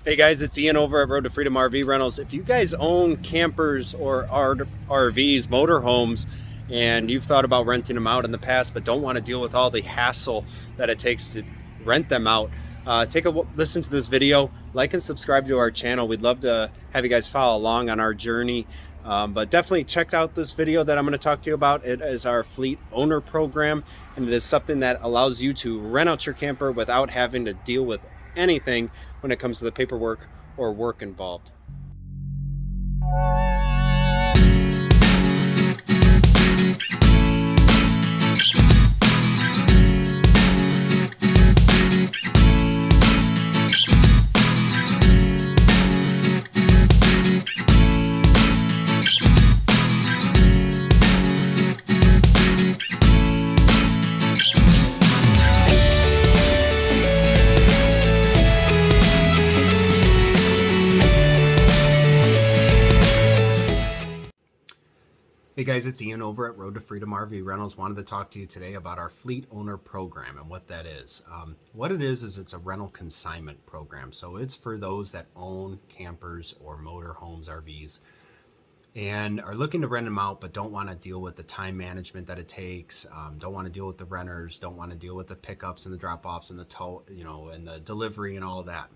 Hey guys, it's Ian over at Road to Freedom RV Rentals. If you guys own campers or RVs, motorhomes, and you've thought about renting them out in the past but don't want to deal with all the hassle that it takes to rent them out, take a listen to this video, like and subscribe to our channel. We'd love to have you guys follow along on our journey. But definitely check out this video that I'm going to talk to you about. It is our fleet owner program, and it is something that allows you to rent out your camper without having to deal with anything when it comes to the paperwork or work involved. Hey guys, it's Ian over at Road to Freedom RV Rentals. Wanted to talk to you today about our fleet owner program and what that is. What it is it's a rental consignment program. So it's for those that own campers or motorhomes, RVs, and are looking to rent them out but don't want to deal with the time management that it takes, don't want to deal with the renters, don't want to deal with the pickups and the drop-offs and the tow, and the delivery and all of that.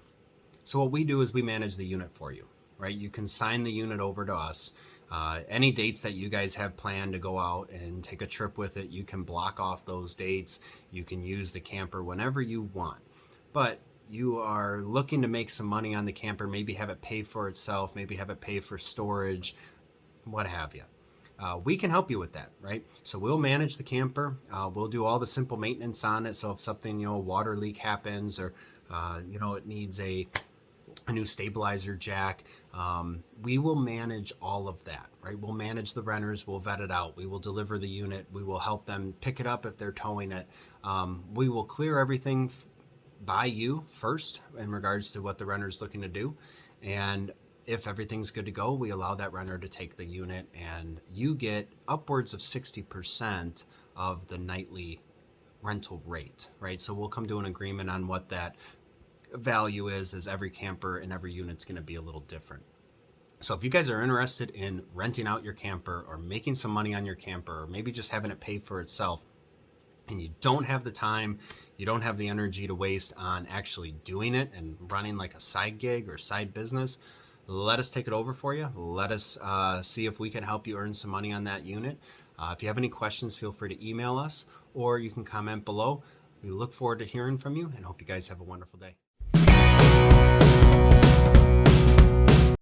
So what we do is we manage the unit for you, right? You consign the unit over to us. Any dates that you guys have planned to go out and take a trip with it, you can block off those dates. You can use the camper whenever you want. But you are looking to make some money on the camper, maybe have it pay for itself, maybe have it pay for storage, what have you. We can help you with that, right? So we'll manage the camper. We'll do all the simple maintenance on it. So if something, a water leak happens or, it needs a new stabilizer jack, we will manage all of that, right? We'll manage the renters, we'll vet it out, we will deliver the unit, we will help them pick it up if they're towing it. We will clear everything by you first in regards to what the renter's looking to do, and if everything's good to go, we allow that renter to take the unit, and you get upwards of 60% of the nightly rental rate, right? So we'll come to an agreement on what that value is, as every camper and every unit's going to be a little different. So if you guys are interested in renting out your camper or making some money on your camper, or maybe just having it pay for itself, and you don't have the time, you don't have the energy to waste on actually doing it and running like a side gig or side business, let us take it over for you. Let us see if we can help you earn some money on that unit. If you have any questions, feel free to email us, or you can comment below. We look forward to hearing from you and hope you guys have a wonderful day.